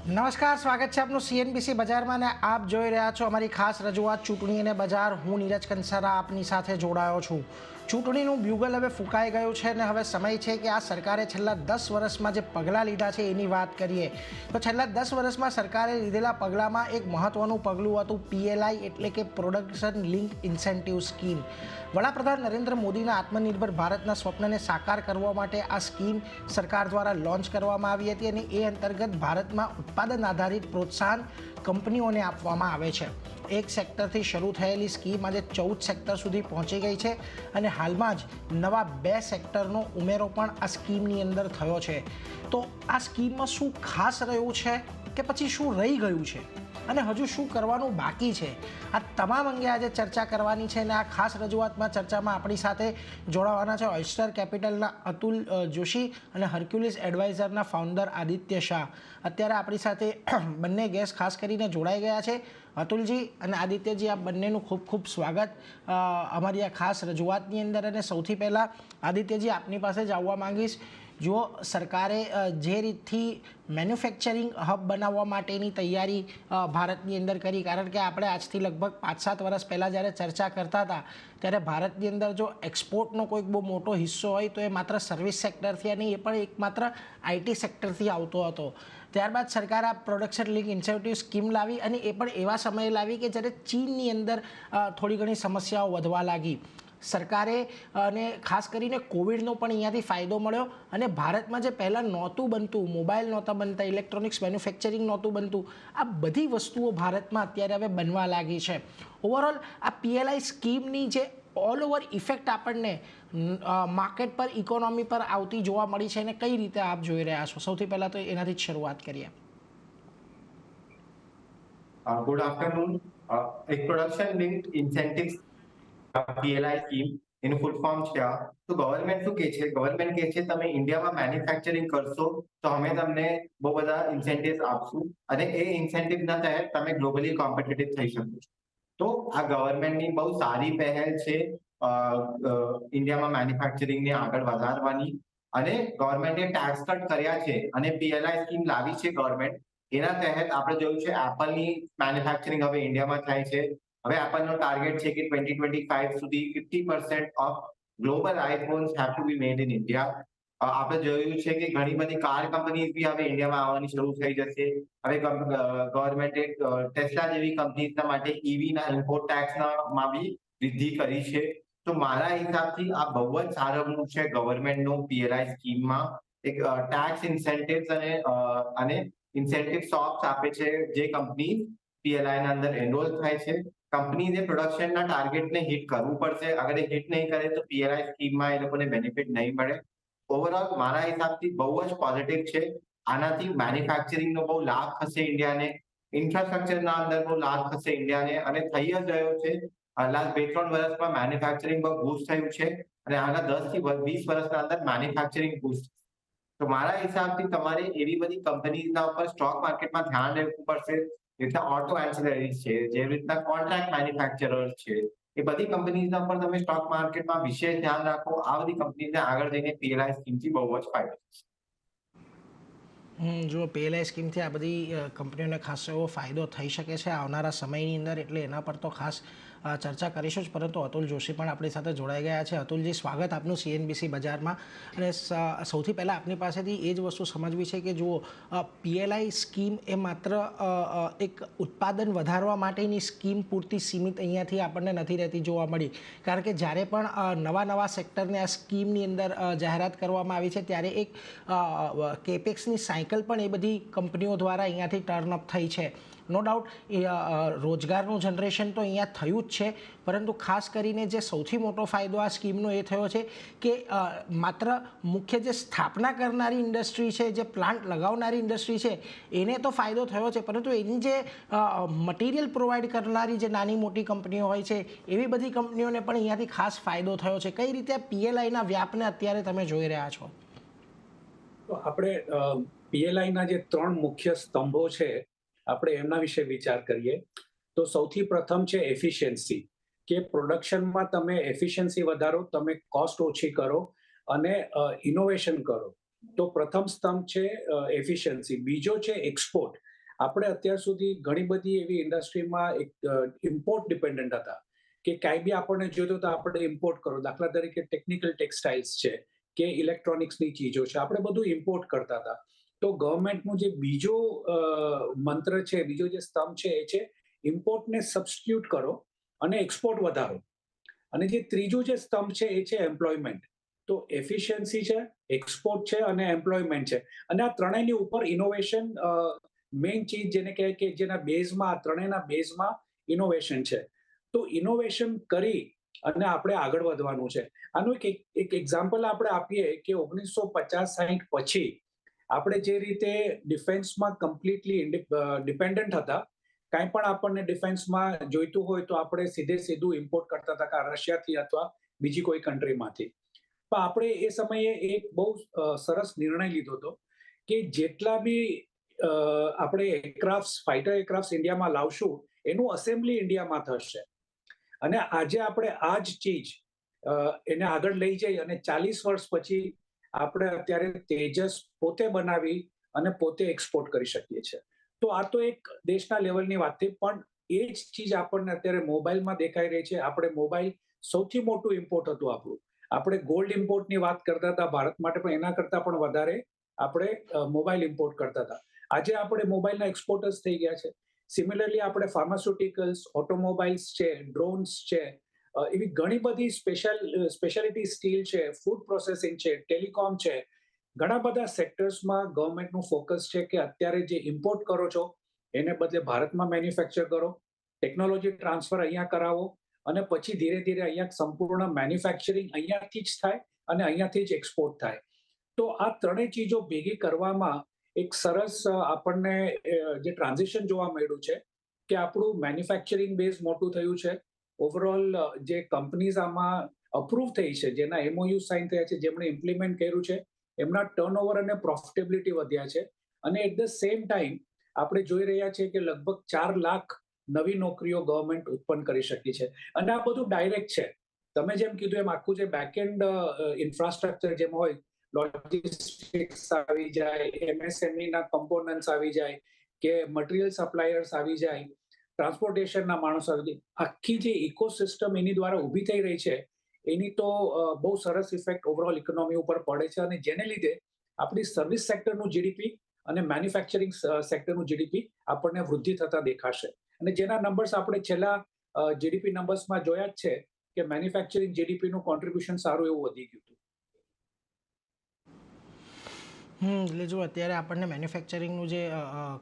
નમસ્કાર, સ્વાગત છે આપનું સીએનબીસી બજારમાં અને આપ જોઈ રહ્યા છો અમારી ખાસ રજૂઆત ચૂંટણી અને બજાર. હું નીરજ કંસારા આપની સાથે જોડાયો છું. ચૂંટણીનું બ્યુગલ હવે ફૂંકાઈ ગયું છે અને હવે સમય છે કે આ સરકારે છેલ્લા 10 વર્ષમાં જે પગલાં લીધા છે એની વાત કરીએ. તો છેલ્લા 10 વર્ષમાં સરકારે લીધેલા પગલાંમાં એક મહત્વનું પગલું હતું પીએલઆઈ એટલે કે પ્રોડક્શન લિંક ઇન્સેન્ટિવ સ્કીમ. વડાપ્રધાન નરેન્દ્ર મોદીના આત્મનિર્ભર ભારતના સ્વપ્નને સાકાર કરવા માટે આ સ્કીમ સરકાર દ્વારા લોન્ચ કરવામાં આવી હતી અને એ અંતર્ગત ભારતમાં ઉત્પાદન આધારિત પ્રોત્સાહન કંપનીઓને આપવામાં આવે છે. એક સેક્ટરથી શરૂ થયેલી સ્કીમ આજે 14 સેક્ટર સુધી પહોંચી ગઈ છે અને હાલમાં જ નવા 2 સેક્ટરનો ઉમેરો પણ આ સ્કીમની અંદર થયો છે. તો આ સ્કીમમાં શું ખાસ રહ્યું છે કે પછી શું રહી ગયું છે અને હજુ શું કરવાનું બાકી છે, આ તમામ અંગે આજે ચર્ચા કરવાની છે અને આ ખાસ રજૂઆતમાં ચર્ચામાં આપણી સાથે જોડાવાના છે ઓયસ્ટર કેપિટલના અતુલ જોશી અને હર્ક્યુલિસ એડવાઇઝરના ફાઉન્ડર આદિત્ય શાહ. અત્યારે આપણી સાથે બંને ગેસ્ટ ખાસ કરીને જોડાઈ ગયા છે. અતુલજી અને આદિત્યજી, આપ બંનેનું ખૂબ ખૂબ સ્વાગત અમારી આ ખાસ રજૂઆતની અંદર. અને સૌથી પહેલાં આદિત્યજી, આપની પાસે જ આવવા માંગીશ. જો સરકારે જે રીતથી મેન્યુફેક્ચરિંગ હબ બનાવવા માટેની તૈયારી ભારતની અંદર કરી, કારણ કે આપણે આજથી લગભગ 5-7 વર્ષ પહેલાં જ્યારે ચર્ચા કરતા હતા ત્યારે ભારતની અંદર જો એક્સપોર્ટનો કોઈક બહુ મોટો હિસ્સો હોય તો એ માત્ર સર્વિસ સેક્ટરથી અને એ પણ એક માત્ર આઈટી સેક્ટરથી આવતો હતો. ત્યારબાદ સરકારે આ પ્રોડક્શન લિંક ઇન્સેન્ટિવ સ્કીમ લાવી અને એ પણ એવા સમયે લાવી કે જ્યારે ચીનની અંદર થોડી ઘણી સમસ્યાઓ વધવા લાગી. સરકારે અને ખાસ કરીને કોવિડનો પણ અહીંયાથી ફાયદો મળ્યો અને ભારતમાં જે પહેલાં નહોતું બનતું, મોબાઈલ નહોતા બનતા, ઇલેક્ટ્રોનિક્સ મેન્યુફેક્ચરિંગ નહોતું બનતું, આ બધી વસ્તુઓ ભારતમાં અત્યારે હવે બનવા લાગી છે. ઓવરઓલ આ પીએલઆઈ સ્કીમની જે ઓલ ઓવર ઇફેક્ટ આપણને માર્કેટ પર, ઇકોનોમી પર આવતી જોવા મળી છે અને કઈ રીતે આપ જોઈ રહ્યા છો? સૌથી પહેલાં તો એનાથી જ શરૂઆત કરીએ. Good afternoon. એક production linked incentive PLI scheme એનું ફૂલ ફોર્મ છે. તો ગવર્મેન્ટ શું કહે છે? ગવર્મેન્ટ કહે છે તમે ઇન્ડિયામાં મેન્યુફેક્ચરિંગ કરશો તો અમે તમને બહુ બધા ઇન્સેન્ટિવ આપશું અને એ ઇન્સેન્ટિવના તહેત તમે ગ્લોબલી કોમ્પિટિટિવ થઈ શકો છો. તો આ ગવર્મેન્ટની બહુ સારી પહેલ છે ઇન્ડિયામાં મેન્યુફેક્ચરિંગને આગળ વધારવાની. અને ગવર્મેન્ટે ટેક્સ કટ કર્યા છે અને પીએલઆઈ સ્કીમ લાવી છે ગવર્મેન્ટ. એના તહેત આપણે જોયું છે એપલની મેન્યુફેક્ચરિંગ હવે ઇન્ડિયામાં થાય છે. હવે એપલનો ટાર્ગેટ છે કે 2025 સુધી 50% of global iPhones have to be made in India. આપણે જોયું છે કે ઘણી બધી કાર કંપનીઝ બી હવે ઇન્ડિયામાં આવવાની શરૂ થઈ જશે. હવે ગવર્મેન્ટે ટેસ્લા જેવી કંપનીઝના માટે ઈવીના ઇમ્પોર્ટ ટેક્સમાં બી વૃદ્ધિ કરી છે. તો મારા હિસાબથી આ બહુ જ સારો મૂવ છે ગવર્મેન્ટનો પીએલઆઈ સ્કીમમાં. એક ટેક્સ ઇન્સેન્ટિવ્સ અને ઇન્સેન્ટિવ શોપ્સ આપે છે જે કંપની પીએલઆઈ ના અંદર એનરોલ થાય છે. કંપનીને પ્રોડક્શનના ટાર્ગેટને હિટ કરવું પડશે. અગર એ હિટ નહીં કરે તો પીએલઆઈ સ્કીમમાં એ લોકોને બેનિફિટ નહીં મળે. ઓવરઓલ મારા હિસાબથી બહુ જ પોઝિટિવ છે. આનાથી મેન્યુફેક્ચરિંગનો બહુ લાભ થશે ઇન્ડિયાને, ઇન્ફ્રાસ્ટ્રક્ચરના અંદર બહુ લાભ થશે ઇન્ડિયાને અને થઈ જ રહ્યો છે. લાસ્ટ 2-3 વર્ષમાં મેન્યુફેક્ચરિંગ બહુ બૂસ્ટ થયું છે અને આગળ 10 થી 20 વર્ષના અંદર મેન્યુફેક્ચરિંગ બૂસ્ટ. તો મારા હિસાબથી તમારે એવી બધી કંપનીના ઉપર સ્ટોક માર્કેટમાં ધ્યાન રાખવું પડશે. જેટલા ઓટો એન્સિલરીઝ છે, જેવી રીતના કોન્ટ્રાક્ટ મેન્યુફેક્ચરર્સ છે, એ બધી કંપનીના ઉપર તમે સ્ટોક માર્કેટમાં વિશેષ ધ્યાન રાખો. આ બધી કંપનીને આગળ જઈને પીએલઆઈ સ્કીમથી બહુ જ ફાયદો થશે. જો પીએલઆઈ સ્કીમથી આ બધી કંપનીઓને ખાસ એવો ફાયદો થઈ શકે છે આવનારા સમયની અંદર, એટલે એના પર તો ખાસ ચર્ચા કરીશું જ. પરંતુ અતુલ જોશી પણ આપણી સાથે જોડાઈ ગયા છે. અતુલજી, સ્વાગત આપનું સીએનબીસી બજારમાં. અને સૌથી પહેલાં આપની પાસેથી એ જ વસ્તુ સમજવી છે કે જુઓ, પીએલઆઈ સ્કીમ એ માત્ર એક ઉત્પાદન વધારવા માટેની સ્કીમ પૂરતી સીમિત અહીંયાથી આપણને નથી રહેતી જોવા મળી. કારણ કે જ્યારે પણ નવા સેક્ટરને આ સ્કીમની અંદર જાહેરાત કરવામાં આવી છે ત્યારે એક કેપેક્સની સાયકલ પણ એ બધી કંપનીઓ દ્વારા અહીંયાથી ટર્ન અપ થઈ છે. નો ડાઉટ એ રોજગારનું જનરેશન તો અહીંયા થયું જ છે, પરંતુ ખાસ કરીને જે સૌથી મોટો ફાયદો આ સ્કીમનો એ થયો છે કે માત્ર મુખ્ય જે સ્થાપના કરનારી ઇન્ડસ્ટ્રી છે, જે પ્લાન્ટ લગાવનારી ઇન્ડસ્ટ્રી છે, એને તો ફાયદો થયો છે, પરંતુ એની જે મટીરિયલ પ્રોવાઈડ કરનારી જે નાની મોટી કંપનીઓ હોય છે એવી બધી કંપનીઓને પણ અહીંયાથી ખાસ ફાયદો થયો છે. કઈ રીતે પીએલઆઈના વ્યાપને અત્યારે તમે જોઈ રહ્યા છો? તો આપણે પીએલઆઈના જે 3 મુખ્ય સ્તંભો છે, આપણે એમના વિશે વિચાર કરીએ. તો સૌથી પ્રથમ છે એફિશિયન્સી, કે પ્રોડક્શનમાં તમે એફિશિયન્સી વધારો, તમે કોસ્ટ ઓછી કરો અને ઇનોવેશન કરો. તો પ્રથમ સ્તંભ છે એફિશિયન્સી. બીજો છે એક્સપોર્ટ, આપણે અત્યાર સુધી ઘણી બધી એવી ઇન્ડસ્ટ્રીમાં ઇમ્પોર્ટ ડિપેન્ડન્ટ હતા કે કાંઈ બી આપણને જોઈતું તો આપણે ઇમ્પોર્ટ કરો. દાખલા તરીકે ટેકનિકલ ટેક્સટાઇલ્સ છે કે ઇલેક્ટ્રોનિક્સની ચીજો છે, આપણે બધું ઇમ્પોર્ટ કરતા હતા. તો ગવર્મેન્ટનું જે બીજો મંત્ર છે, બીજો જે સ્તંભ છે, એ છે ઇમ્પોર્ટને સબસ્ટિટ્યુટ કરો અને એક્સપોર્ટ વધારો. અને જે ત્રીજું જે સ્તંભ છે એ છે એમ્પ્લોયમેન્ટ. તો એફિશિયન્સી છે, એક્સપોર્ટ છે અને એમ્પ્લોયમેન્ટ છે. અને આ ત્રણેયની ઉપર ઇનોવેશન મેઇન ચીજ જેને કહે કે જેના બેઝમાં, આ ત્રણેયના બેઝમાં ઇનોવેશન છે. તો ઇનોવેશન કરી અને આપણે આગળ વધવાનું છે. આનું એક એક્ઝામ્પલ આપણે આપીએ કે 1950-60 પછી આપણે જે રીતે ડિફેન્સમાં કમ્પ્લીટલી ડિપેન્ડન્ટ હતા, કાંઈ પણ આપણને ડિફેન્સમાં જોઈતું હોય તો આપણે સીધું ઇમ્પોર્ટ કરતા હતા, કાં રશિયાથી અથવા બીજી કોઈ કન્ટ્રીમાંથી. પણ આપણે એ સમયે એક બહુ સરસ નિર્ણય લીધો હતો કે જેટલા બી આપણે ફાઇટર એરક્રાફ્ટ ઇન્ડિયામાં લાવશું, એનું અસેમ્બલી ઇન્ડિયામાં થશે. અને આજે આપણે આ જ ચીજ એને આગળ લઈ જઈ અને 40 વર્ષ પછી આપણે અત્યારે તેજસ પોતે બનાવી અને પોતે એક્સપોર્ટ કરી શકીએ છીએ. તો આ તો એક દેશના લેવલની વાત થઈ, પણ એ જ ચીજ આપણને અત્યારે મોબાઈલમાં દેખાઈ રહી છે. આપણે મોબાઈલ સૌથી મોટું ઇમ્પોર્ટ હતું આપણું. આપણે ગોલ્ડ ઇમ્પોર્ટની વાત કરતા હતા ભારત માટે, પણ એના કરતા પણ વધારે આપણે મોબાઈલ ઇમ્પોર્ટ કરતા હતા. આજે આપણે મોબાઈલના એક્સપોર્ટર્સ થઈ ગયા છે. સિમિલરલી આપણે ફાર્માસ્યુટિકલ્સ, ઓટોમોબાઈલ્સ છે, ડ્રોન્સ છે, એવી ઘણી બધી સ્પેશિયાલિટી સ્ટીલ છે, ફૂડ પ્રોસેસિંગ છે, ટેલિકોમ છે, ઘણા બધા સેક્ટર્સમાં ગવર્મેન્ટનું ફોકસ છે કે અત્યારે જે ઇમ્પોર્ટ કરો છો એને બદલે ભારતમાં મેન્યુફેક્ચર કરો, ટેકનોલોજી ટ્રાન્સફર અહીંયા કરાવો અને પછી ધીરે ધીરે અહીંયા સંપૂર્ણ મેન્યુફેક્ચરિંગ અહીંયાથી જ થાય અને અહીંયાથી જ એક્સપોર્ટ થાય. તો આ ત્રણેય ચીજો ભેગી કરવામાં એક સરસ આપણને જે ટ્રાન્ઝિશન જોવા મળ્યું છે કે આપણું મેન્યુફેક્ચરિંગ બેઝ મોટું થયું છે. ઓવરઓલ જે કંપનીઝ આમાં અપ્રૂવ થઈ છે, જેના એમઓયુ સાઇન થયા છે, જેમણે ઇમ્પ્લિમેન્ટ કર્યું છે, એમના ટર્નઓવર અને પ્રોફિટેબિલિટી વધ્યા છે. અને એટ ધ સેમ ટાઈમ આપણે જોઈ રહ્યા છીએ કે લગભગ 4 લાખ નવી નોકરીઓ ગવર્મેન્ટ ઉત્પન્ન કરી શકી છે. અને આ બધું ડાયરેક્ટ છે. તમે જેમ કીધું એમ આખું જે બેકએન્ડ ઇન્ફ્રાસ્ટ્રક્ચર જેમ હોય, લોજિસ્ટિક્સ આવી જાય, એમએસએમઈ ના કમ્પોનન્ટ્સ આવી જાય, કે મટીરિયલ સપ્લાયર્સ આવી જાય, ટ્રાન્સપોર્ટેશનના માણસો આવી જાય, આખી જે ઇકોસિસ્ટમ એની દ્વારા ઊભી થઈ રહી છે, એની તો બહુ સરસ ઇફેક્ટ ઓવરઓલ ઇકોનોમી ઉપર પડે છે. અને જેને લીધે આપણી સર્વિસ સેક્ટરનું જીડીપી અને મેન્યુફેક્ચરિંગ સેક્ટરનું જીડીપી આપણને વૃદ્ધિ થતા દેખાશે. અને જેના નંબર્સ આપણે છેલ્લા જીડીપી નંબર્સમાં જોયા જ છે કે મેન્યુફેક્ચરિંગ જીડીપીનું કોન્ટ્રીબ્યુશન સારું એવું વધી ગયું હતું. એટલે જો અત્યારે આપણને મેન્યુફેક્ચરિંગનું જે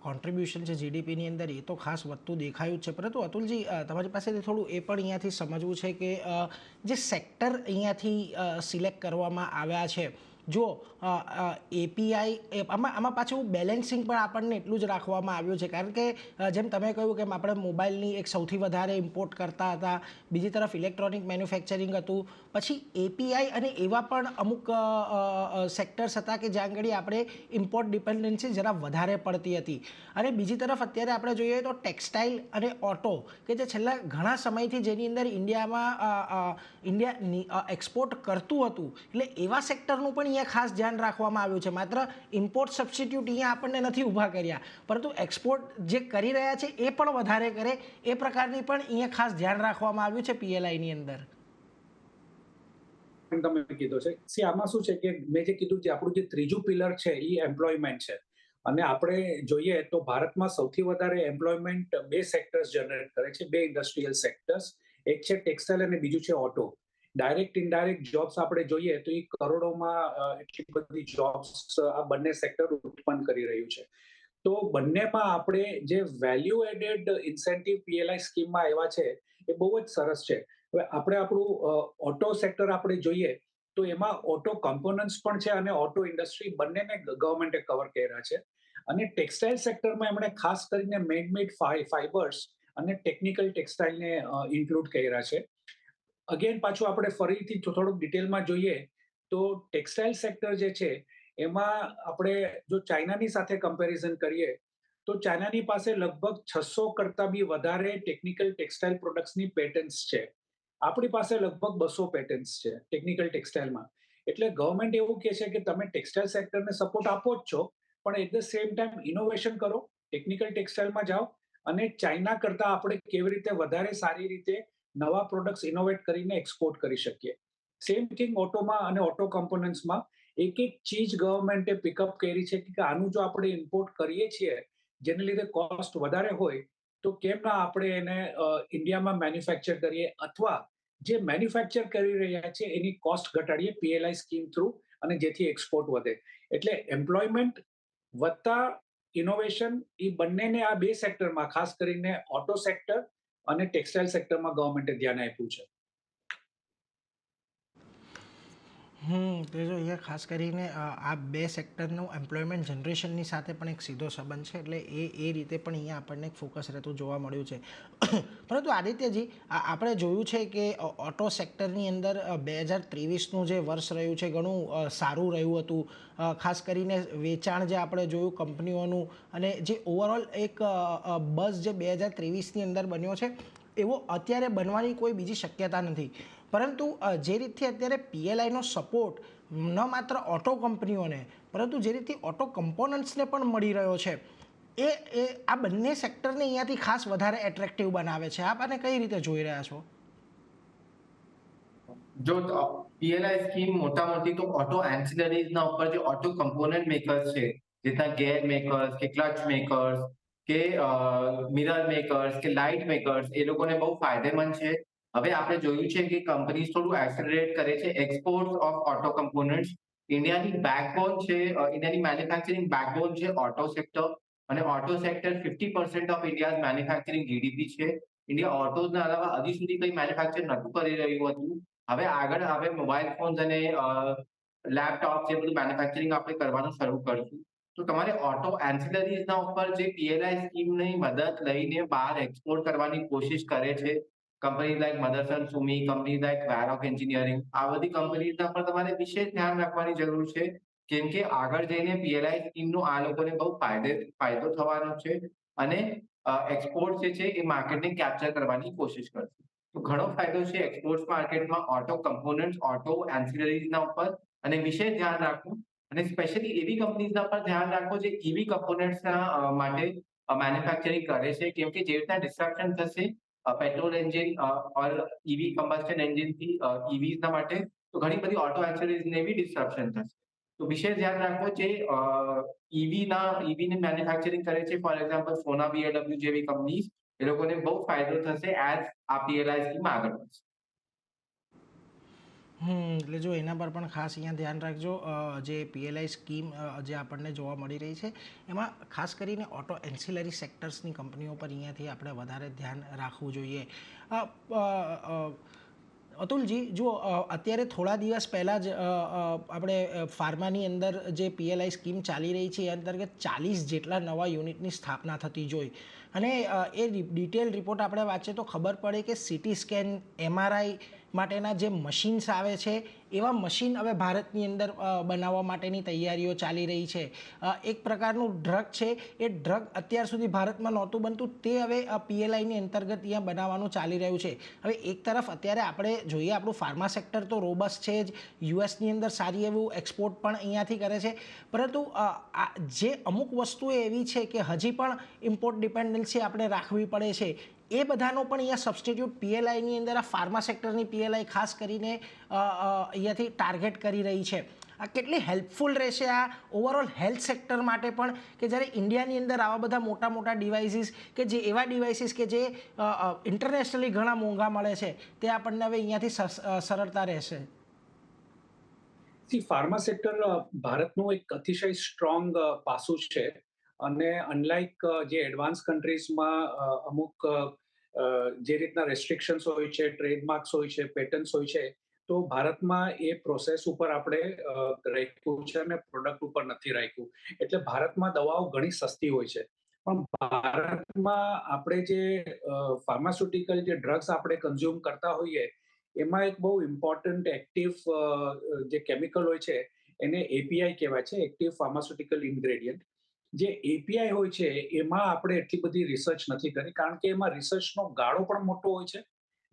કોન્ટ્રીબ્યુશન છે જીડીપીની અંદર, એ તો ખાસ વધતું દેખાયું જ છે. પરંતુ અતુલજી, તમારી પાસેથી થોડું એ પણ અહીંયાથી સમજવું છે કે જે સેક્ટર અહીંયાથી સિલેક્ટ કરવામાં આવ્યા છે, જો એપીઆઈ આમાં પાછું બેલેન્સિંગ પણ આપણને એટલું જ રાખવામાં આવ્યું છે. કારણ કે જેમ તમે કહ્યું કે આપણે મોબાઈલની એક સૌથી વધારે ઇમ્પોર્ટ કરતા હતા, બીજી તરફ ઇલેક્ટ્રોનિક મેન્યુફેક્ચરિંગ હતું, પછી એપીઆઈ અને એવા પણ અમુક સેક્ટર્સ હતા કે જ્યાં આગળ આપણે ઇમ્પોર્ટ ડિપેન્ડન્સી જરા વધારે પડતી હતી. અને બીજી તરફ અત્યારે આપણે જોઈએ તો ટેક્સટાઇલ અને ઓટો, કે જે છેલ્લા ઘણા સમયથી જેની અંદર ઇન્ડિયા એક્સપોર્ટ કરતું હતું, એટલે એવા સેક્ટરનું પણ અહીંયા ખાસ ધ્યાન રાખવામાં આવ્યું છે. માત્ર ઇમ્પોર્ટ સબસ્ટિટ્યૂટ અહીંયા આપણને નથી ઊભા કર્યા, પરંતુ એક્સપોર્ટ જે કરી રહ્યા છે એ પણ વધારે કરે, એ પ્રકારની પણ અહીંયા ખાસ ધ્યાન રાખવામાં આવ્યું છે પીએલઆઈની અંદર. તમે કીધું છે, આમાં શું છે કે મેં જે કીધું કે આપણું જે ત્રીજું પિલર છે એ એમ્પ્લોયમેન્ટ છે. અને આપણે જોઈએ તો ભારતમાં સૌથી વધારે એમ્પ્લોયમેન્ટ બે સેક્ટર્સ જનરેટ કરે છે, બે ઇન્ડસ્ટ્રીયલ સેક્ટર્સ. એક છે ટેક્સટાઇલ અને બીજું છે ઓટો. ડાયરેક્ટ ઇનડાયરેક્ટ જોબ્સ આપણે જોઈએ તો એ કરોડોમાં એટલી બધી જોબ્સ આ બંને સેક્ટર ઉત્પન્ન કરી રહ્યું છે. તો બંનેમાં આપણે જે વેલ્યુ એડેડ ઇન્સેન્ટિવ પીએલઆઈ સ્કીમમાં આવ્યા છે એ બહુ જ સરસ છે. હવે આપણે આપણું ઓટો સેક્ટર આપણે જોઈએ તો એમાં ઓટો કમ્પોનન્ટ્સ પણ છે અને ઓટો ઇન્ડસ્ટ્રી બંનેને ગવર્મેન્ટે કવર કર્યા છે. અને ટેક્સટાઇલ સેક્ટરમાં એમણે ખાસ કરીને મેડ ફાઈબર્સ અને ટેકનિકલ ટેક્સટાઇલને ઇન્ક્લુડ કર્યા છે. અગેન પાછું આપણે ફરીથી થોડુંક ડિટેલમાં જોઈએ તો ટેક્સટાઇલ સેક્ટર જે છે એમાં આપણે જો ચાઇનાની સાથે કમ્પેરિઝન કરીએ તો ચાઇનાની પાસે લગભગ 600 કરતા બી વધારે ટેકનિકલ ટેક્સટાઇલ પ્રોડક્ટ્સની પેટન્ટ્સ છે. આપણી પાસે લગભગ 200 પેટન્ટ્સ છે ટેકનિકલ ટેક્સટાઇલમાં. એટલે ગવર્મેન્ટ એવું કહે છે કે તમે ટેક્સટાઇલ સેક્ટરને સપોર્ટ આપો જ છો, પણ at the same time innovation કરો, ટેકનિકલ ટેક્સટાઇલમાં જાઓ અને ચાઇના કરતા આપણે કેવી રીતે વધારે સારી રીતે નવા પ્રોડક્ટ્સ ઇનોવેટ કરીને એક્સપોર્ટ કરી શકીએ. સેમ થિંગ ઓટોમાં અને ઓટો કમ્પોનન્ટ્સમાં એક ચીજ ગવર્મેન્ટે પિકઅપ કરી છે કે આનું જો આપણે ઇમ્પોર્ટ કરીએ છીએ જેને લીધે કોસ્ટ વધારે હોય તો કેમ ના આપણે એને ઇન્ડિયામાં મેન્યુફેક્ચર કરીએ અથવા જે મેન્યુફેક્ચર કરી રહ્યા છે એની કોસ્ટ ઘટાડીએ પીએલઆઈ સ્કીમ થ્રુ અને જેથી એક્સપોર્ટ વધે. એટલે એમ્પ્લોયમેન્ટ વત્તા ઇનોવેશન એ બંનેને આ બે સેક્ટરમાં ખાસ કરીને ઓટો સેક્ટર અને ટેક્સટાઇલ સેક્ટરમાં ગવર્મેન્ટે ધ્યાન આપ્યું છે. તો જો અહીંયા ખાસ કરીને આ બે સેક્ટરનું એમ્પ્લોયમેન્ટ જનરેશનની સાથે પણ એક સીધો સંબંધ છે એટલે એ રીતે પણ અહીંયા આપણને એક ફોકસ રહેતું જોવા મળ્યું છે. પરંતુ આદિત્યજી આપણે જોયું છે કે ઓટો સેક્ટરની અંદર 2023નું જે વર્ષ રહ્યું છે ઘણું સારું રહ્યું હતું. ખાસ કરીને વેચાણ જે આપણે જોયું કંપનીઓનું અને જે ઓવરઓલ એક બઝ જે 2023ની અંદર બન્યો છે એવો અત્યારે બનવાની કોઈ બીજી શક્યતા નથી. પરંતુ જે રીતથી અત્યારે પીએલઆઈનો સપોર્ટ ન માત્ર ઓટો કંપનીઓને પરંતુ જે રીતથી ઓટો કમ્પોનન્ટ્સને પણ મળી રહ્યો છે એ આ બંને સેક્ટરને અહીંયાથી ખાસ વધારે એટ્રેક્ટિવ બનાવે છે. આપ આને કઈ રીતે જોઈ રહ્યા છો? જો પીએલઆઈ સ્કીમ મોટા મોટી તો ઓટો એન્સિલરીઝ ના ઉપર જે ઓટો કમ્પોનન્ટ મેકર્સ છે, જેના ગેર મેકર્સ કે ક્લચ મેકર્સ કે મિરર મેકર્સ કે લાઇટ મેકર્સ, એ લોકોને બહુ ફાયદેમંદ છે. હવે આપણે જોયું છે કે કંપનીઝ થોડું એક્સેલરેટ કરે છે એક્સપોર્ટ ઓફ ઓટો કમ્પોનન્ટ્સ. ઇન્ડિયાની બેકબોન છે, ઇન્ડિયાની મેન્યુફેક્ચરિંગ બેકબોન છે ઓટો સેક્ટર, અને auto sector 50% of India's manufacturing GDP છે. ઇન્ડિયા ઓટોઝના અલાવા હજી સુધી કંઈ મેન્યુફેક્ચર નહોતું કરી રહ્યું હતું. હવે આગળ હવે મોબાઈલ ફોન્સ અને લેપટોપ એ બધું મેન્યુફેક્ચરિંગ આપણે કરવાનું શરૂ કરશું. તો તમારે ઓટો એન્સિલરીઝના ઉપર જે પીએલઆઈ સ્કીમની મદદ લઈને બહાર એક્સપોર્ટ કરવાની કોશિશ કરે છે company like Motherson Sumi, company like Varroc engineering, આ બધી કંપનીઝના પર તમારે વિશેષ ધ્યાન રાખવાની જરૂર છે. કેમ કે આગળ જઈને પીએલઆઈ સ્કીમનો આ લોકોને બહુ ફાયદો થવાનો છે અને એક્સપોર્ટ જે છે એ માર્કેટને કેપ્ચર કરવાની કોશિશ કરશે. તો ઘણો ફાયદો છે એક્સપોર્ટ માર્કેટમાં ઓટો કમ્પોનન્ટ્સ, ઓટો એન્સિલરીઝના ઉપર, અને વિશેષ ધ્યાન રાખવું અને સ્પેશિયલી એવી કંપનીઝના પર ધ્યાન રાખો જે ઈવી કમ્પોનન્ટ્સના માટે મેન્યુફેક્ચરિંગ કરે છે. કેમ કે જે રીતના ડિસ્ટ્રક્શન થશે પેટ્રોલ એન્જિન ઓર ઈવી કમ્બસ્શન એન્જિનથી ઈવીઝના માટે, તો ઘણી બધી ઓટો એન્સિલરીઝને બી ડિસ્ટ્રક્શન થશે. તો વિશેષ ધ્યાન રાખો જે ઈવીની મેન્યુફેક્ચરિંગ કરે છે, ફોર એક્ઝામ્પલ સોના બીએલડબ્લ્યુ જેવી કંપનીઝ, એ લોકોને બહુ ફાયદો થશે એઝ આ પીએલઆઈ સ્કીમ આગળ વધશે. એટલે જો એના પર પણ ખાસ અહીંયા ધ્યાન રાખજો. જે પીએલઆઈ સ્કીમ જે આપણને જોવા મળી રહી છે એમાં ખાસ કરીને ઓટો એન્સિલરી સેક્ટર્સની કંપનીઓ પર અહીંયાથી આપણે વધારે ધ્યાન રાખવું જોઈએ. અતુલજી, જો અત્યારે થોડા દિવસ પહેલાં જ આપણે ફાર્માની અંદર જે પીએલઆઈ સ્કીમ ચાલી રહી છે એ અંતર્ગત 40 જેટલા નવા યુનિટની સ્થાપના થતી જોઈ અને એ ડિટેલ રિપોર્ટ આપણે વાંચીએ તો ખબર પડે કે સીટી સ્કેન, એમઆરઆઈ માટેના જે મશીન્સ આવે છે એવા મશીન હવે ભારતની અંદર બનાવવા માટેની તૈયારીઓ ચાલી રહી છે. એક પ્રકારનું ડ્રગ છે, એ ડ્રગ અત્યાર સુધી ભારતમાં નહોતું બનતું, તે હવે પીએલઆઈની અંતર્ગત અહીંયા બનાવવાનું ચાલી રહ્યું છે. હવે એક તરફ અત્યારે આપણે જોઈએ આપણું ફાર્મા સેક્ટર તો રોબસ્ટ છે જ, યુએસની અંદર સારી એવું એક્સપોર્ટ પણ અહીંયાથી કરે છે, પરંતુ જે અમુક વસ્તુઓ એવી છે કે હજી પણ ઇમ્પોર્ટ ડિપેન્ડન્સી આપણે રાખવી પડે છે, એ બધાનો પણ અહીંયા સબસ્ટિટ્યૂટ પીએલઆઈની અંદર આ ફાર્મા સેક્ટરની પીએલઆઈ ખાસ કરીને અહીંયાથી ટાર્ગેટ કરી રહી છે. આ કેટલી હેલ્પફુલ રહેશે આ ઓવરઓલ હેલ્થ સેક્ટર માટે પણ, કે જ્યારે ઇન્ડિયાની અંદર આવા બધા મોટા મોટા ડિવાઇસીસ કે જે એવા ડિવાઇસીસ કે જે ઇન્ટરનેશનલી ઘણા મોંઘા મળે છે તે આપણને હવે અહીંયાથી સરળતા રહેશે. ફાર્મા સેક્ટર ભારતનું એક અતિશય સ્ટ્રોંગ પાસું છે અને અનલાઇક જે એડવાન્સ કન્ટ્રીઝમાં અમુક જે રીતના રેસ્ટ્રિક્શન્સ હોય છે, ટ્રેડમાર્ક્સ હોય છે, પેટન્ટ્સ હોય છે, તો ભારતમાં એ પ્રોસેસ ઉપર આપણે રાખ્યું છે અને પ્રોડક્ટ ઉપર નથી રાખ્યું. એટલે ભારતમાં દવાઓ ઘણી સસ્તી હોય છે, પણ ભારતમાં આપણે જે ફાર્માસ્યુટિકલ જે ડ્રગ્સ આપણે કન્ઝ્યુમ કરતા હોઈએ એમાં એક બહુ ઇમ્પોર્ટન્ટ એક્ટિવ જે કેમિકલ હોય છે એને એપીઆઈ કહેવાય છે, એક્ટિવ ફાર્માસ્યુટિકલ ઇન્ગ્રેડિયન્ટ. જે એપીઆઈ હોય છે એમાં આપણે એટલી બધી રિસર્ચ નથી કરી, કારણ કે એમાં રિસર્ચનો ગાળો પણ મોટો હોય છે.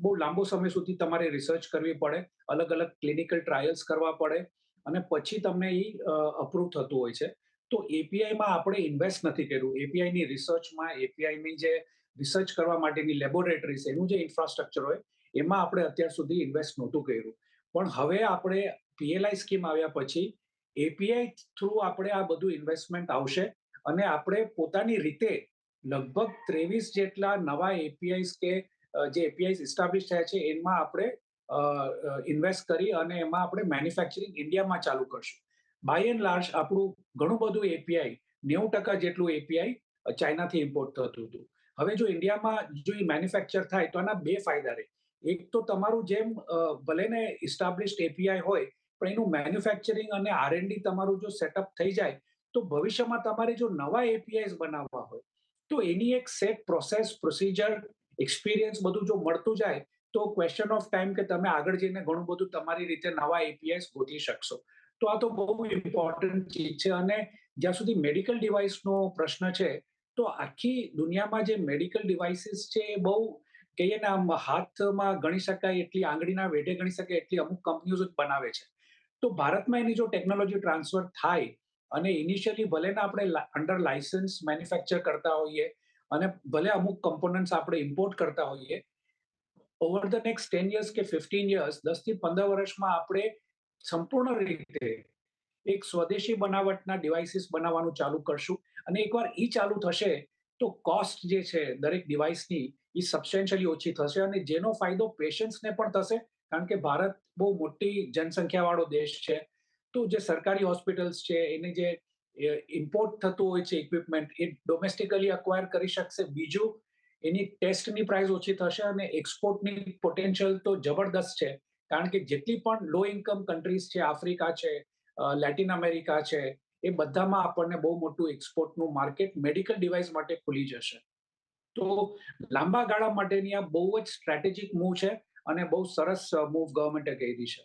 બહુ લાંબો સમય સુધી તમારે રિસર્ચ કરવી પડે, અલગ અલગ ક્લિનિકલ ટ્રાયલ્સ કરવા પડે અને પછી તમને એ અપ્રૂવ થતું હોય છે. તો એપીઆઈમાં આપણે ઇન્વેસ્ટ નથી કર્યું. એપીઆઈની રિસર્ચમાં, એપીઆઈની જે રિસર્ચ કરવા માટેની લેબોરેટરીઝ, એનું જે ઇન્ફ્રાસ્ટ્રક્ચર હોય એમાં આપણે અત્યાર સુધી ઇન્વેસ્ટ નહોતું કર્યું. પણ હવે આપણે પીએલઆઈ સ્કીમ આવ્યા પછી એપીઆઈ થ્રુ આપણે આ બધું ઇન્વેસ્ટમેન્ટ આવશે અને આપણે પોતાની રીતે લગભગ 23 જેટલા નવા એપીઆઈસ કે જે એપીઆઈ એસ્ટાબ્લિશ થયા છે એમાં આપણે ઇન્વેસ્ટ કરી અને એમાં આપણે મેન્યુફેક્ચરિંગ ઇન્ડિયામાં ચાલુ કરશું. બાય એન્ડ લાર્જ આપણું ઘણું બધું એપીઆઈ, 90% જેટલું એપીઆઈ ચાઇનાથી ઇમ્પોર્ટ થતું હતું. હવે જો ઇન્ડિયામાં જો એ મેન્યુફેક્ચર થાય તો આના બે ફાયદા રહે. એક તો તમારું જેમ ભલે ને ઇસ્ટાબ્લિશ્ડ એપીઆઈ હોય પણ એનું મેન્યુફેક્ચરિંગ અને આરએનડી તમારું જો સેટઅપ થઈ જાય તો ભવિષ્યમાં તમારે જો નવા એપીઆઈસ બનાવવા હોય તો એની એક સેટ પ્રોસેસ, પ્રોસિજર, એક્સપિરિયન્સ બધું જો મળતું જાય તો ક્વેશ્ચન ઓફ ટાઈમ કે તમે આગળ જઈને ઘણું બધું તમારી રીતે નવા એપીઆઈસ ગોતી શકશો. તો આ તો બહુ ઇમ્પોર્ટન્ટ ચીજ છે. અને જ્યાં સુધી મેડિકલ ડિવાઇસનો પ્રશ્ન છે તો આખી દુનિયામાં જે મેડિકલ ડિવાઇસીસ છે એ બહુ કહીએ ને આમ હાથમાં ગણી શકાય એટલી, આંગળીના વેઢે ગણી શકાય એટલી અમુક કંપનીઓ જ બનાવે છે. તો ભારતમાં એની જો ટેકનોલોજી ટ્રાન્સફર થાય અને ઇનિશિયલી ભલે ને આપણે અંડર લાયસન્સ મેન્યુફેક્ચર કરતા હોઈએ અને ભલે અમુક કમ્પોનન્ટ્સ આપણે ઇમ્પોર્ટ કરતા હોઈએ, ઓવર ધ નેક્સ્ટ 10 યર્સ કે 15 યર્સ, 10 થી 15 વર્ષમાં આપણે સંપૂર્ણ રીતે એક સ્વદેશી બનાવટના ડિવાઇસીસ બનાવવાનું ચાલુ કરશું. અને એકવાર એ ચાલુ થશે તો કોસ્ટ જે છે દરેક ડિવાઇસની એ સબસ્ટેન્શિયલી ઓછી થશે અને જેનો ફાયદો પેશન્ટ્સને પણ થશે, કારણ કે ભારત બહુ મોટી જનસંખ્યાવાળો દેશ છે. તો જે સરકારી હોસ્પિટલ્સ છે એને જે ઇમ્પોર્ટ થતું હોય છે ઇક્વિપમેન્ટ એ ડોમેસ્ટિકલી અક્વાયર કરી શકશે. બીજું, એની ટેસ્ટની પ્રાઇસ ઓછી થશે અને એક્સપોર્ટની પોટેન્શિયલ તો જબરદસ્ત છે, કારણ કે જેટલી પણ લો ઇન્કમ કન્ટ્રીઝ છે, આફ્રિકા છે, લેટિન અમેરિકા છે, એ બધામાં આપણને બહુ મોટું એક્સપોર્ટનું માર્કેટ મેડિકલ ડિવાઇસ માટે ખુલી જશે. તો લાંબા ગાળા માટેની આ બહુ જ સ્ટ્રેટેજિક મૂવ છે અને બહુ સરસ મૂવ ગવર્મેન્ટે કરી છે.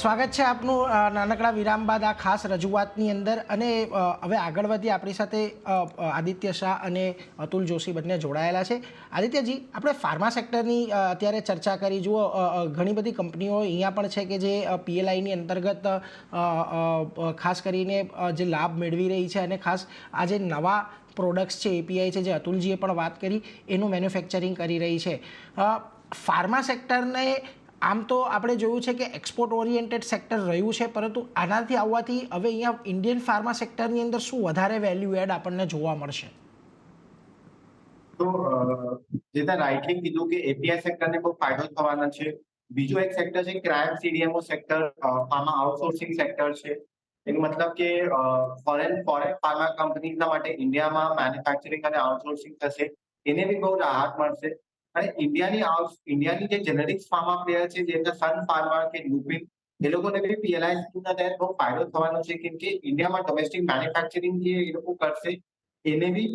સ્વાગત છે આપનું નાનકડા વિરામ બાદ આ ખાસ રજૂઆતની અંદર. અને હવે આગળ વધી આપણી સાથે આદિત્ય શાહ અને અતુલ જોશી બંને જોડાયેલા છે. આદિત્યજી, આપણે ફાર્મા સેક્ટરની અત્યારે ચર્ચા કરી. જુઓ, ઘણી બધી કંપનીઓ અહીંયા પણ છે કે જે પીએલઆઈની અંતર્ગત ખાસ કરીને જે લાભ મેળવી રહી છે અને ખાસ આ જે નવા પ્રોડક્ટ્સ છે, એપીઆઈ છે, જે અતુલજીએ પણ વાત કરી, એનું મેન્યુફેક્ચરિંગ કરી રહી છે. ફાર્મા સેક્ટરને આમ તો આપણે જોયું છે કે એક્સપોર્ટ ઓરિએન્ટેડ સેક્ટર રહ્યું છે, પરંતુ આનાથી આવવાથી હવે અહીંયા ઇન્ડિયન ફાર્મા સેક્ટરની અંદર શું વધારે વેલ્યુ એડ આપણને જોવા મળશે? તો જે તે રાઇટલી કીધું કે એપીઆઈ સેક્ટરને બહુ ફાયદો થવાનો છે. બીજું એક સેક્ટર છે ક્રાઇમ સીડીએમઓ સેક્ટર, આમાં આઉટસોર્સિંગ સેક્ટર છે. એનો મતલબ કે ફોરેન ફાર્મા કંપનીઝના માટે ઇન્ડિયામાં મેન્યુફેક્ચરિંગ અને આઉટસોર્સિંગ થશે, એને બી બહુ રાહત મળશે. અને ઇન્ડિયાની જે જેનેરિક્સ ફાર્મા પ્લેયર છે, જેમ કે સન ફાર્મા કે લ્યુપિન, એ લોકોને બી પીએલઆઈ સ્કીમના તહેત બહુ ફાયદો થવાનો છે, કેમ કે ઇન્ડિયામાં ડોમેસ્ટિક મેન્યુફેક્ચરિંગ જે એ લોકો કરશે એને બી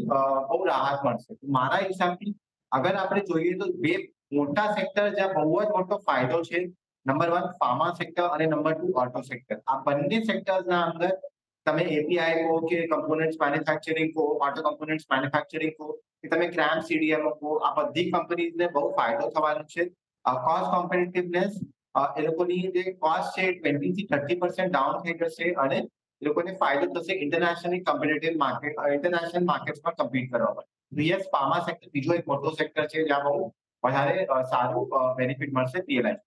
બહુ રાહત મળશે. મારા હિસાબથી અગર આપણે જોઈએ તો બે મોટા સેક્ટર જ્યાં બહુ જ મોટો ફાયદો છે, નંબર 1 ફાર્મા સેક્ટર અને નંબર 2 ઓટો સેક્ટર. આ બંને સેક્ટર્સના અંદર તમે એપીઆઈ કહો કે કમ્પોનન્ટ્સ મેન્યુફેક્ચરિંગ કહો, ઓટો કમ્પોનન્ટ્સ મેન્યુફેક્ચરિંગ કહો કે તમે ક્રાઇમ સીડીએમઓ કહો, આ બધી કંપનીઝને બહુ ફાયદો થવાનો છે. કોસ્ટ કોમ્પિટિટિવનેસ, એ લોકોની જે કોસ્ટ છે 20 થી 30% ડાઉન થઈ જશે અને એ લોકોને ફાયદો થશે ઇન્ટરનેશનલી કોમ્પિટિટિવ માર્કેટ, ઇન્ટરનેશનલ માર્કેટ્સમાં કમ્પીટ કરવા માટે. યસ, ફાર્મા સેક્ટર બીજો એક મોટો સેક્ટર છે જ્યાં બહુ વધારે સારું બેનિફિટ મળશે પીએલઆઈ.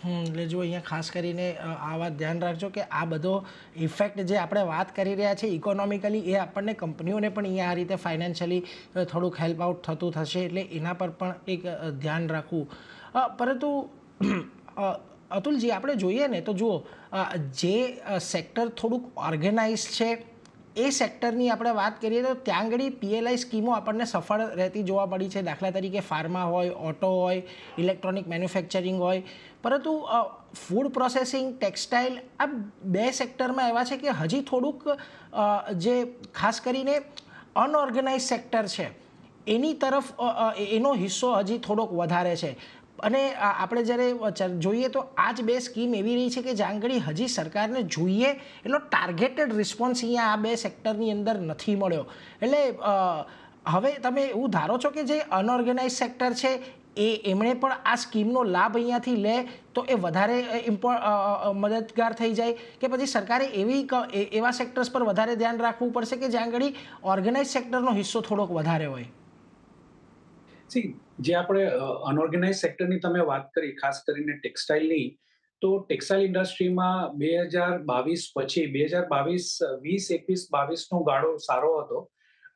એટલે જો અહીંયા ખાસ કરીને આ વાત ધ્યાન રાખજો કે આ બધો ઇફેક્ટ જે આપણે વાત કરી રહ્યા છીએ ઇકોનોમિકલી, એ આપણને કંપનીઓને પણ અહીંયા આ રીતે ફાઇનાન્શિયલી થોડુંક હેલ્પ આઉટ થતું થશે, એટલે એના પર પણ એક ધ્યાન રાખવું. પરંતુ અતુલજી, આપણે જોઈએ ને તો જુઓ, જે સેક્ટર થોડુંક ઓર્ગેનાઇઝ છે એ સેક્ટરની આપણે વાત કરીએ તો ત્યાં આગળ પીએલઆઈ સ્કીમો આપણને સફળ રહેતી જોવા મળી છે. દાખલા તરીકે ફાર્મા હોય, ઓટો હોય, ઇલેક્ટ્રોનિક મેન્યુફેક્ચરિંગ હોય. પરંતુ ફૂડ પ્રોસેસિંગ, ટેક્સટાઇલ, આ બે સેક્ટરમાં એવા છે કે હજી થોડુંક જે ખાસ કરીને અનઓર્ગેનાઇઝ સેક્ટર છે એની તરફ એનો હિસ્સો હજી થોડોક વધારે છે. અને આપણે જ્યારે જોઈએ તો આ જ બે સ્કીમ એવી રહી છે કે જ્યાં આગળ હજી સરકારને જોઈએ એટલો ટાર્ગેટેડ રિસ્પોન્સ અહીંયા આ બે સેક્ટરની અંદર નથી મળ્યો. એટલે હવે તમે એવું ધારો છો કે જે અનઓર્ગેનાઇઝ સેક્ટર છે એમણે પણ આ સ્કીમનો લાભ અહીંયાથી લે તો એ વધારે મદદગાર થઈ જાય, કે પછી સરકારે એવા સેક્ટર્સ પર વધારે ધ્યાન રાખવું પડશે કે જ્યાં આગળ ઓર્ગેનાઇઝ સેક્ટરનો હિસ્સો થોડોક વધારે હોય? જે આપણે અનઓર્ગેનાઇઝ સેક્ટરની તમે વાત કરી, ખાસ કરીને ટેક્સટાઇલની, તો ટેક્સટાઇલ ઇન્ડસ્ટ્રીમાં 2022 પછી 2021 નો ગાળો સારો હતો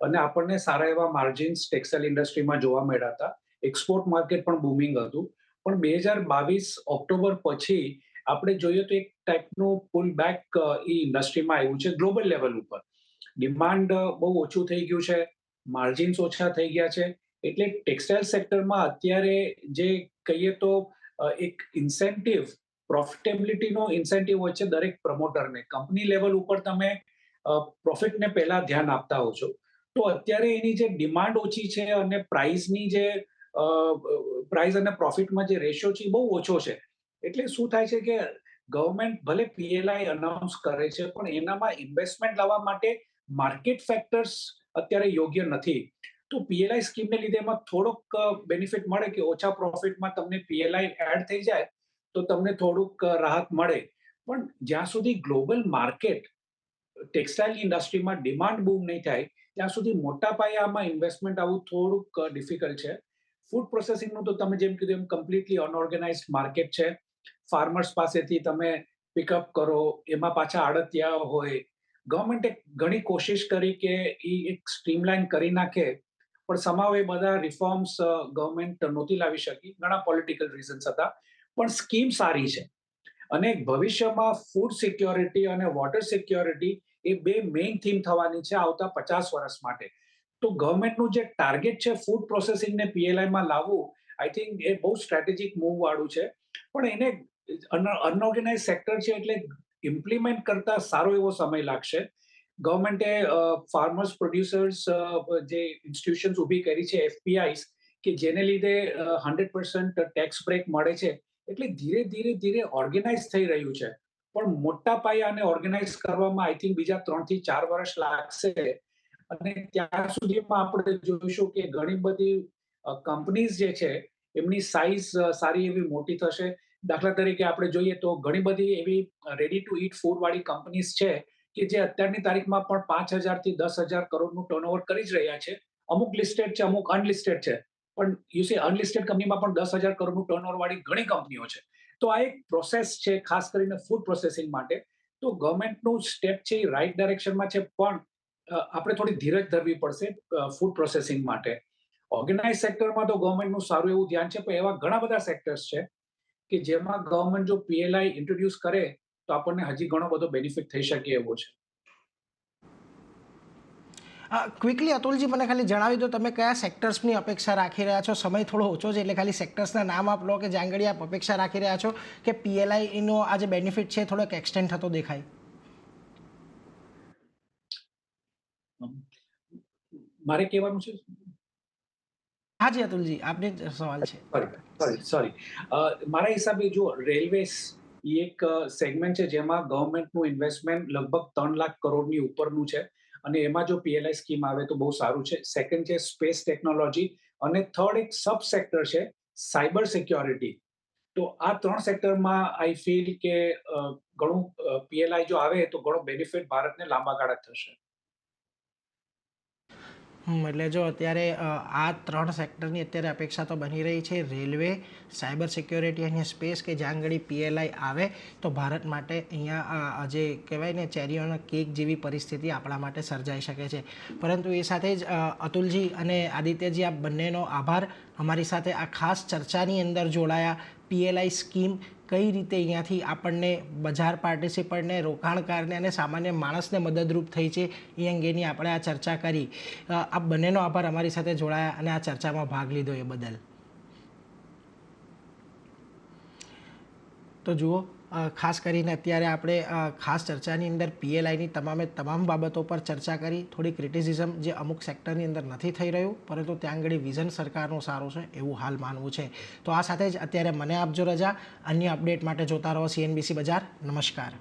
અને આપણને સારા એવા માર્જિન્સ ટેક્સટાઇલ ઇન્ડસ્ટ્રીમાં જોવા મળ્યા હતા. એક્સપોર્ટ માર્કેટ પણ બૂમિંગ હતું. પણ 2022 ઓક્ટોબર પછી આપણે જોઈએ તો એક ટાઈપનું પુલ બેક એ ઇન્ડસ્ટ્રીમાં આવ્યું છે ગ્લોબલ લેવલ ઉપર. ડિમાન્ડ બહુ ઓછું થઈ ગયું છે, માર્જિન્સ ઓછા થઈ ગયા છે. એટલે ટેક્સટાઇલ સેક્ટરમાં અત્યારે જે કહીએ તો એક ઇન્સેન્ટિવ, પ્રોફિટેબિલિટીનો ઇન્સેન્ટિવ હોય છે દરેક પ્રમોટરને. કંપની લેવલ ઉપર તમે પ્રોફિટને પહેલા ધ્યાન આપતા હો છો. તો અત્યારે એની જે ડિમાન્ડ ઓછી છે અને પ્રાઇસની જે પ્રાઇસ અને પ્રોફિટમાં જે રેશિયો છે એ બહુ ઓછો છે. એટલે શું થાય છે કે ગવર્મેન્ટ ભલે પીએલઆઈ અનાઉન્સ કરે છે પણ એનામાં ઇન્વેસ્ટમેન્ટ લાવવા માટે માર્કેટ ફેક્ટર્સ અત્યારે યોગ્ય નથી. તો પીએલઆઈ સ્કીમને લીધે એમાં થોડોક બેનિફિટ મળે કે ઓછા પ્રોફિટમાં તમને પીએલઆઈ એડ થઈ જાય તો તમને થોડુંક રાહત મળે. પણ જ્યાં સુધી ગ્લોબલ માર્કેટ ટેક્સટાઇલ ઇન્ડસ્ટ્રીમાં ડિમાન્ડ બૂમ નહીં થાય ત્યાં સુધી મોટા પાયામાં ઇન્વેસ્ટમેન્ટ આવવું થોડુંક ડિફિકલ્ટ છે. ફૂડ પ્રોસેસિંગનું તો તમે જેમ કીધું એમ કમ્પ્લીટલી અનઓર્ગેનાઇઝડ માર્કેટ છે. ફાર્મર્સ પાસેથી તમે પિકઅપ કરો, એમાં પાછા આડતિયા હોય. ગવર્મેન્ટે ઘણી કોશિશ કરી કે એ એક સ્ટ્રીમલાઇન કરી નાખે, પણ સમાવ એ બધા રિફોર્મ્સ ગવર્મેન્ટ નહોતી લાવી શકી. ઘણા પોલિટિકલ રીઝન્સ હતા. પણ સ્કીમ સારી છે અને ભવિષ્યમાં ફૂડ સિક્યોરિટી અને વોટર સિક્યોરિટી એ બે મેઇન થીમ થવાની છે આવતા 50 વર્ષ માટે. તો ગવર્મેન્ટનું જે ટાર્ગેટ છે ફૂડ પ્રોસેસિંગને પીએલઆઈમાં લાવવું, આઈ થિંક એ બહુ સ્ટ્રેટેજિક મૂવ વાળું છે. પણ એને અનઓર્ગેનાઇઝ સેક્ટર છે એટલે ઇમ્પ્લિમેન્ટ કરતા સારો એવો સમય લાગશે. ગવર્મેન્ટે ફાર્મર્સ પ્રોડ્યુસર્સ જે ઇન્સ્ટિટ્યુશન્સ ઊભી કરી છે, એફપીઆઈસ, કે જેને લીધે 100% ટેક્સ બ્રેક મળે છે. એટલે ધીરે ધીરે ધીરે ઓર્ગેનાઇઝ થઈ રહ્યું છે. પણ મોટા પાયા અને ઓર્ગેનાઇઝ કરવામાં આઈ થિંક બીજા 3 થી 4 વર્ષ લાગશે. અને ત્યાં સુધીમાં આપણે જોઈશું કે ઘણી બધી કંપનીઝ જે છે એમની સાઇઝ સારી એવી મોટી થશે. દાખલા તરીકે આપણે જોઈએ તો ઘણી બધી એવી રેડી ટુ ઈટ ફૂડ વાળી કંપનીઝ છે કે જે અત્યારની તારીખમાં પણ 5,000 થી 10,000 કરોડનું ટર્નઓવર કરી જ રહ્યા છે. અમુક લિસ્ટેડ છે, અમુક અનલિસ્ટેડ છે. પણ યુ સી અનલિસ્ટેડ કંપનીમાં પણ 10,000 કરોડનું ટર્નઓવર વાળી ઘણી કંપનીઓ છે. તો આ એક પ્રોસેસ છે ખાસ કરીને ફૂડ પ્રોસેસિંગ માટે. તો ગવર્મેન્ટનું સ્ટેપ છે એ રાઈટ ડાયરેક્શનમાં છે, પણ આપણે થોડી ધીરજ ધરવી પડશે ફૂડ પ્રોસેસિંગ માટે. ઓર્ગેનાઇઝ સેક્ટરમાં તો ગવર્મેન્ટનું સારું એવું ધ્યાન છે, પણ એવા ઘણા બધા સેક્ટર્સ છે કે જેમાં ગવર્મેન્ટ જો પીએલઆઈ ઇન્ટ્રોડ્યુસ કરે તો આપણને હજી ઘણો બધો બેનિફિટ થઈ શકે એવો છે. ક્વિકલી અતુલજી મને ખાલી જણાવી દો તમે કયા સેક્ટર્સની અપેક્ષા રાખી રહ્યા છો? સમય થોડો ઓછો છે એટલે ખાલી સેક્ટર્સના નામ આપ લો કે જ્યાં આગળ આપ અપેક્ષા રાખી રહ્યા છો કે પીએલઆઈનો આ જે બેનિફિટ છે થોડોક એક્સટેન્ડ થતો દેખાય. મારે કહેવાનું છે. હાજી અતુલજી, આપને જ સવાલ છે. સોરી. મારા હિસાબે જો રેલવેસ એ એક સેગમેન્ટ છે જેમાં ગવર્મેન્ટનું ઇન્વેસ્ટમેન્ટ લગભગ 3 લાખ કરોડની ઉપરનું છે અને એમાં જો પીએલઆઈ સ્કીમ આવે તો બહુ સારું છે. સેકન્ડ છે સ્પેસ ટેકનોલોજી અને થર્ડ એક સબ સેક્ટર છે સાયબર સિક્યોરિટી. તો આ 3 સેક્ટરમાં આઈ ફીલ કે ઘણું પીએલઆઈ જો આવે તો ઘણો બેનિફિટ ભારતને લાંબા ગાળે થશે. એટલે જો અત્યારે આ 3 સેક્ટરની અત્યારે અપેક્ષા તો બની રહી છે, રેલવે, સાયબર સિક્યોરિટી અને સ્પેસ, કે જ્યાં આગળ પીએલઆઈ આવે તો ભારત માટે અહીંયા જે કહેવાય ને ચેરીઓના કેક જેવી પરિસ્થિતિ આપણા માટે સર્જાઈ શકે છે. પરંતુ એ સાથે જ અતુલજી અને આદિત્યજી, આ બંનેનો આભાર અમારી સાથે આ ખાસ ચર્ચાની અંદર જોડાયા. પીએલઆઈ સ્કીમ કઈ રીતે અહીંયાથી આપણને બજાર પાર્ટિસિપન્ટને, રોકાણકારને અને સામાન્ય માણસને મદદરૂપ થઈ છે એ અંગેની આપણે આ ચર્ચા કરી. આ બંનેનો આભાર અમારી સાથે જોડાયા અને આ ચર્ચામાં ભાગ લીધો એ બદલ. તો જુઓ ખાસ કરીને અત્યારે આપણે ખાસ ચર્ચાની અંદર પીએલઆઈની તમામ બાબતો પર ચર્ચા કરી. થોડી ક્રિટિસિઝમ જે અમુક સેક્ટરની અંદર નથી થઈ રહ્યું, પરંતુ ત્યાં આગળ વિઝન સરકારનું સારું છે એવું હાલ માનવું છે. તો આ સાથે જ અત્યારે મને આપજો રજા. અન્ય અપડેટ માટે જોતા રહો CNBC બજાર. નમસ્કાર.